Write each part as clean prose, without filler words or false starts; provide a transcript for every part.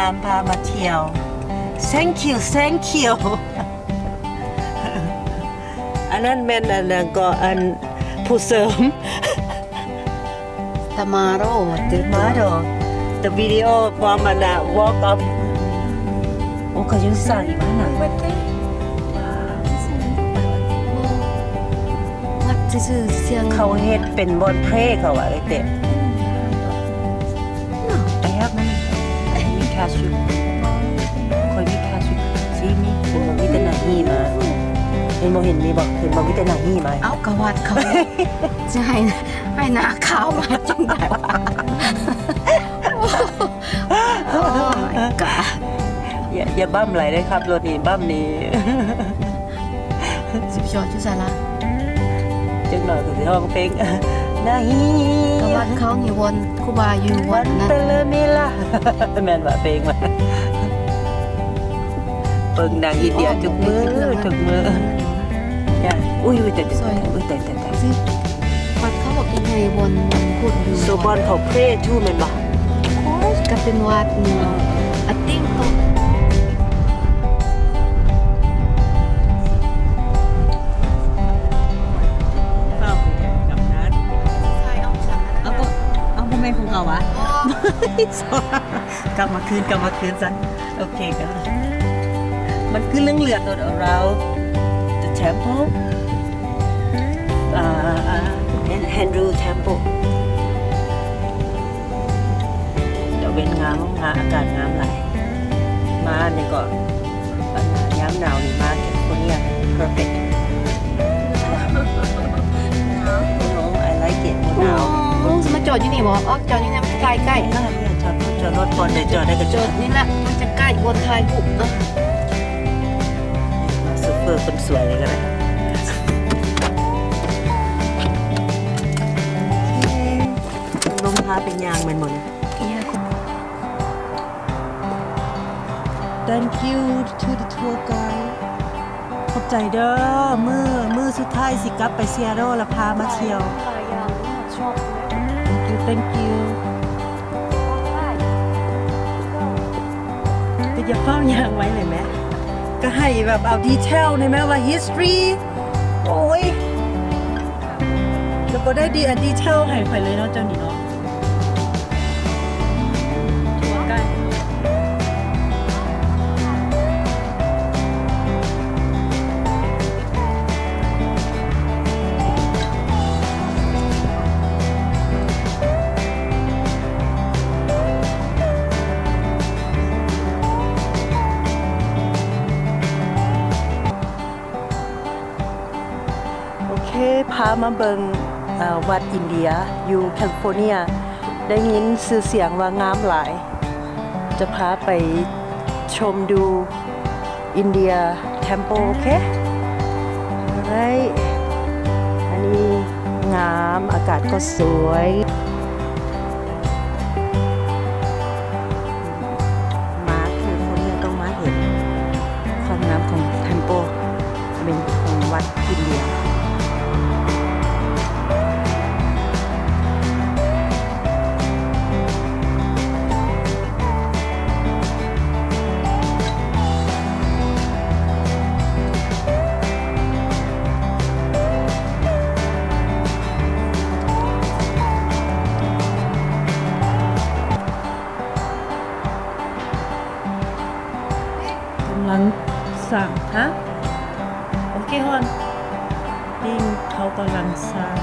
ามพามาเที่ยว thank you อันนั้นแม่นอันนั้นก็อันผู้เสริม Tamaro Tomorrow the video from an walk up โอ้ก็ยังสั่นมาหนัง วัดซื่อๆเสียง เขาเฮ็ดเป็นบอนเพลเขาว่าไอ้เต็มI have money มี cash อยู่คอยมี cash อยู่ซีมีเห็นบอกมีแต่หน้าหี่มาเห็นบอกเห็นมีบอกเห็นบอกมีแต่หน้าหี่มา เอากระวัดเขาจะให้หน้าขาวมาจังได๋โอ้ my god อย่าบั้มไหลเลยครับรถนี้บั้มนี้ สิบจอดอยู่ซะละ จังหน่อยก็สิห้องเพลงหน้าหี่ กระวัดเขานี่วนครูบาอยู่วั วั ด น นั้น เตลเมล่าแม่นว่าเพลงมาเปิงนางอินเดียทุกมืออย่าอุ้ยแต่อุ้ยแต่ สิวัดเขาบอกยังไงวนพูดอยู่ โซบอนเขาเพลทูแม่นบ่ โอ้ยก็เป็นวัดเนาะอะติ้งเขา กับนัด ใช่เอาฉัน เอาก็เอาทำไมของเขาวะ กลับมาคืนซะโอเคกันมันคือเรื่องเหลือตัวเรา the temple Hindu temple เดี๋ยวเว้นงามอากาศงามหลายมาเนี่ยก็ย้ำหนาวนี่มาแคลิฟอร์เนีย perfect I like it หนาว มาจอดอยู่นี่บ่อ๋อจอดอยู่นี่มันใกล้ๆ จอดรถก่อนเดี๋ยวจอดได้ก็ จ จ อ อ ด ด นี่แหละมันจะใกล้บนไทยบุกเนาะ ซูเปอร์คนสวยเลยก็ได้ลงท้าเป็นยางมันหมด Thank you to the tour guide ขอบใจเด้อมือสุดท้ายสิกลับไปเซียโร่แล้วพามาเที่ยว หลายอย่างชอบ Thank you ก็จะเฝ้ายางไว้เลยไหมก็ให้แบบเอาดีเทลเลยไหมว่า history โอ้ยแล้วก็ได้ดีเทลให้ไปเลยเนาะเจ้านี่เนาะชัวร์ใกล้โอเคพามาเบิงวัดอินเดียอยู่แคลิฟอร์เนียได้ยินชื่อเสียงว่างามหลาย จะพาไปชมดูอินเดียเทมเพิลโอเคอะไรอันนี้งามอากาศก็สวยมาแคลิฟอร์เนียต้องมาเห็นความงามของเทมเพิลเป็นของวัดอินเดียกำลังสั่งฮะโอเคฮอนปิ้งเขากำลังสั่ง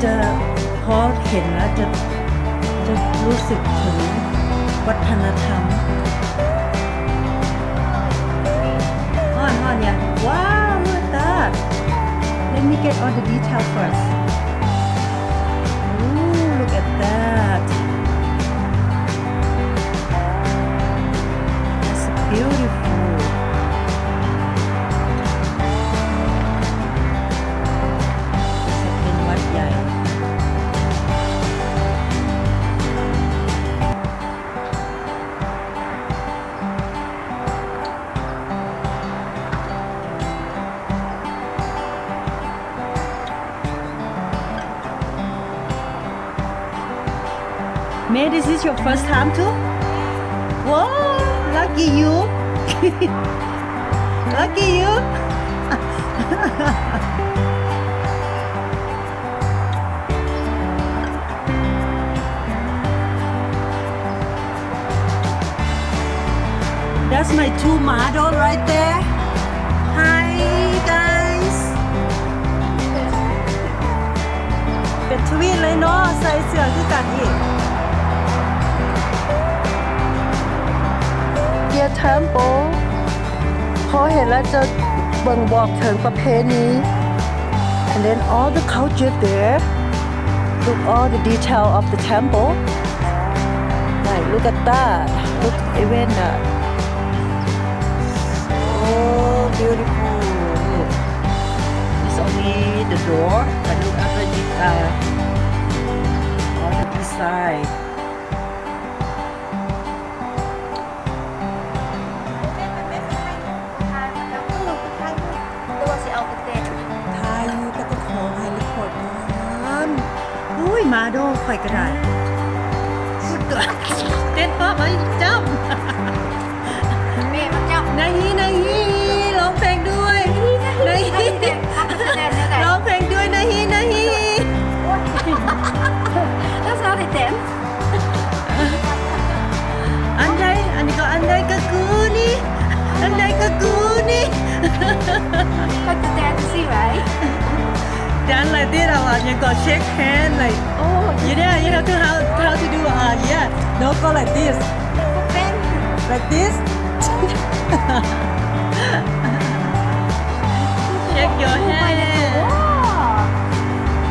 จะพอเห็นแล้วจะรู้สึกถึงวัฒนธรรมฮ้อนเนี่ยว้าว look at that let me get all the detail first ooh look at that that's beautiful May, this is your first time too? Whoa, lucky you. Lucky you. That's my two model right there. Hi guys. เป็นทวีตเลยเนาะใส่เสื้อคือกันอีก Dear Temple พอเห็นแล้วจะบ่งบอกถึงประเพณี and then all the culture there look all the detail of the temple like look at that look even that oh beautiful it's only the door but look at the all the design ตัวสิเอาไปเต้น ทายอยู่ก็ต้องขอให้รีพอร์ตมันอุ้ยมาโดข่อยกระดาษสุดตัวเต้นป๊อปไอ้จ้ แม่มันเจ้า ำนายฮีนายฮีร้องเพลงด้วยนายฮี เขาไปแสดงเนี่ยแต่ ร้องเพลงด้วยนายฮีนายฮี แล้วเราได้เต้น อันใดอันนี้ก็อันใดก็กูนี่อันใดก็กูนี่ ก็จะเต้นสิไร dance like this you got shake hand like โอ้ you know to how to do yeah no go like this เป็น like this shake your ไป hand เลยโอ้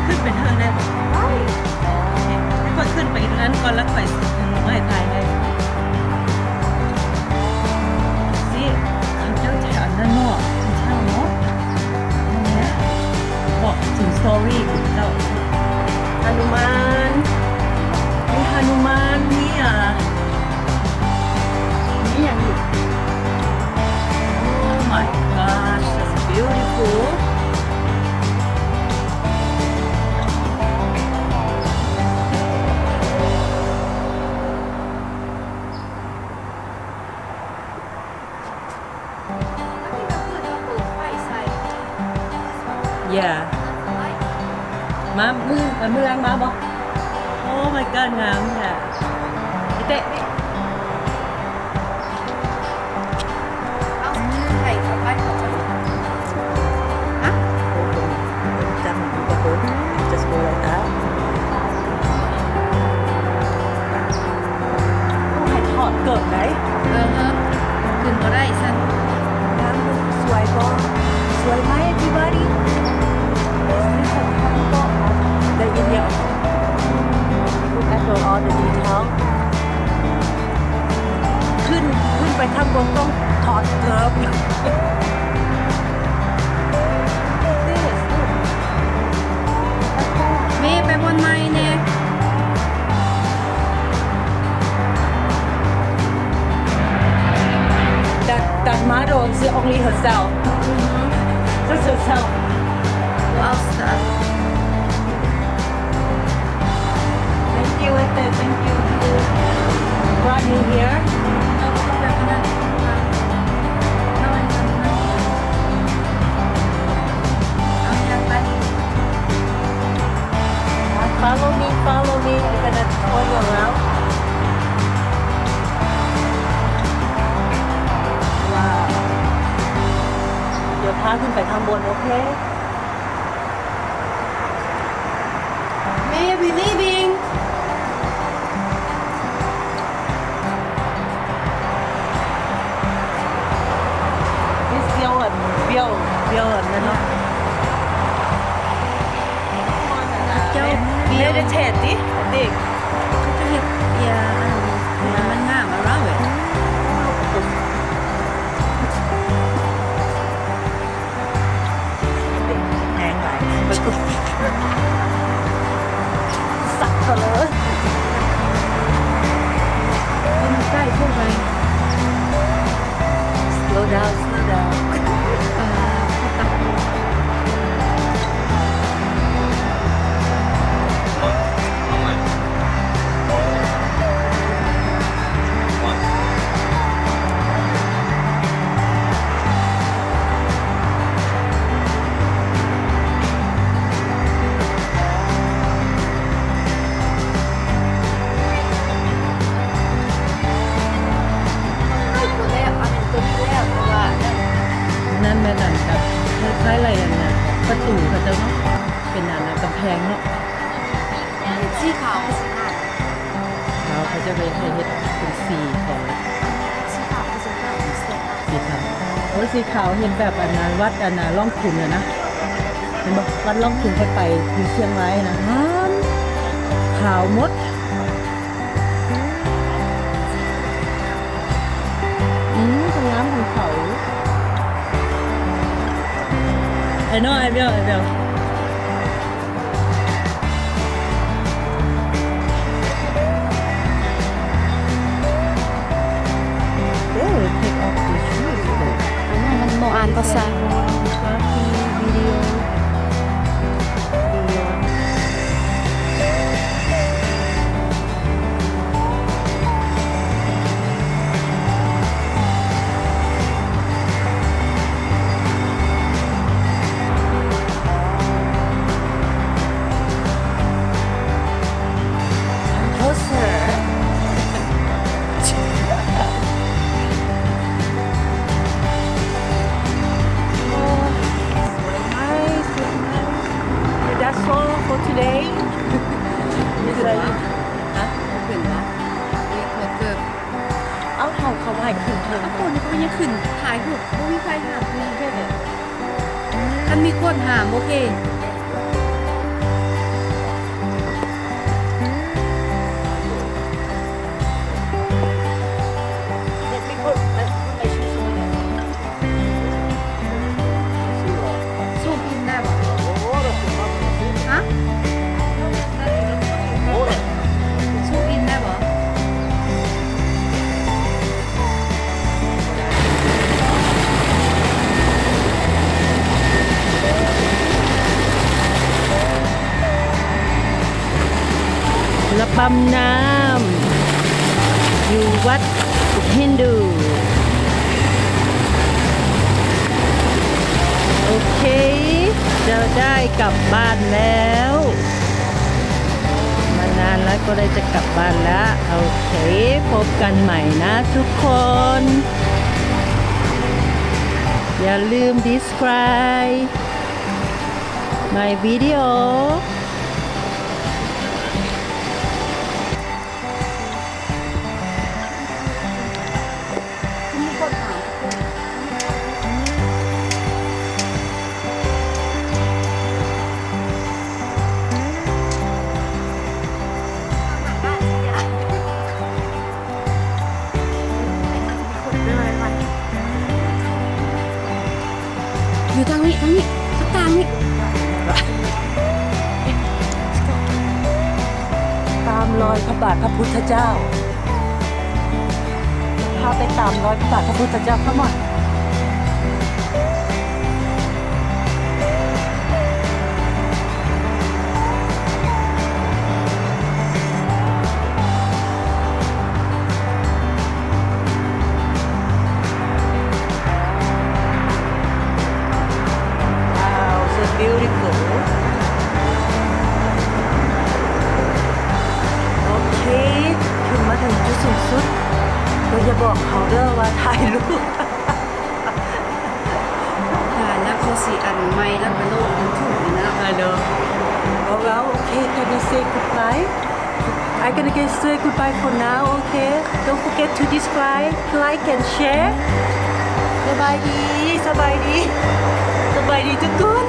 ขึ้นไปทางนั้นให้คนขึ้นไปตรงนั้นก่อนแล้วค่อยไม่ถ่ายให้สิเขาเจ้าจะอันนั้นเนาะเช่าเนาะเนี่ยบอกถึงสตอรี่ของเจ้าฮนุมานมีฮนุมานมีมีอย่างอีก Oh my gosh that's beautiful yeah มามือล้างมาบอก Oh my god งามค่ะพี่เตะ เอาใส่เข้าไปก่อนฮะ จำอยู่กับผม just go like that ต้องให้ถอดเกิดไหน ขึ้นก็ได้สัน น้ำสวยก็สวยไหม everybody This is a temple of the India look at all the detail ขึ้นไปข้างบนต้องถอดเกิบ This look แม่ไปบนไม้เนี่ย that model is only herself just herself เอาสตาร์ thank you Ete thank you brought me here เอาแบบนั้นเอาอย่างไป follow me I'm gonna tour you around wow เดี๋ยวพาขึ้นไปข้างบนโอเค May we leaving? This เบี้ยวนั่นเนาะ เจ้า meditate ดิเด็ก เขาจะเห็นยามันงามมาแล้วเว้ย เด็ก คล้ายๆอะไรอันนะประตูเขาเจ้าเนาะเป็นอันนะกำแพงเนาะ สีขาวสีขาว แล้วเขาจะไปให้เฮ็ดเป็นสีของ สีขาวสีขาวสีขาว สีขาวโอ้ยสีขาวเห็นแบบอันนั้นวัดอันน่ะล่องขุนอะนะเห็นบอกวัดล่องขุนไปอยู่เชียงรายนะงามขาวมดตรงน้ำของเขาไอ้น้องไอ้เบลtake off the shoes อันนั้นมันโมอ่านภาษา video closer โอ้สวยไหมสวยไหม That's all for today นี่คืออะไรฮะ ขึ้นวะเรียกว่าเกิด เอาเขาไหว้ขึ้นเธอ ถ้าคนเขายังขึ้นถ่ายรูปไม่มีใครหามมีแค่เดียวถ้ามีคนหามโอเค Let me put my shoes on สู้พินได้ปะฮะสู้พินได้ปะ ระบำน้ำอยู่วัดฮินดู โอเคจะได้กลับบ้านแล้ว มานานแล้วก็ได้จะกลับบ้านแล้ว โอเคพบกันใหม่นะทุกคน อย่าลืม subscribe my videoมีคนหาม อยู่ทางนี้ทางกลางนี่ ตามรอยพระบาทพระพุทธเจ้า พาไปตามรอยพระบาทพระพุทธเจ้าเข้ามา Wow, so beautiful โอเคถึงมาถึงจุดสูงสุดเราจะบอกเขาเด้อว่าถ่ายรูป ถ่ายแล้วเขาสีอันไม้แล้วไปโลกมันถูกเลยนะ I know. Oh well, okay, can you say goodbye? I'm gonna get say goodbye for now, okay? Don't forget to subscribe, like and share. สบายดีทุกคน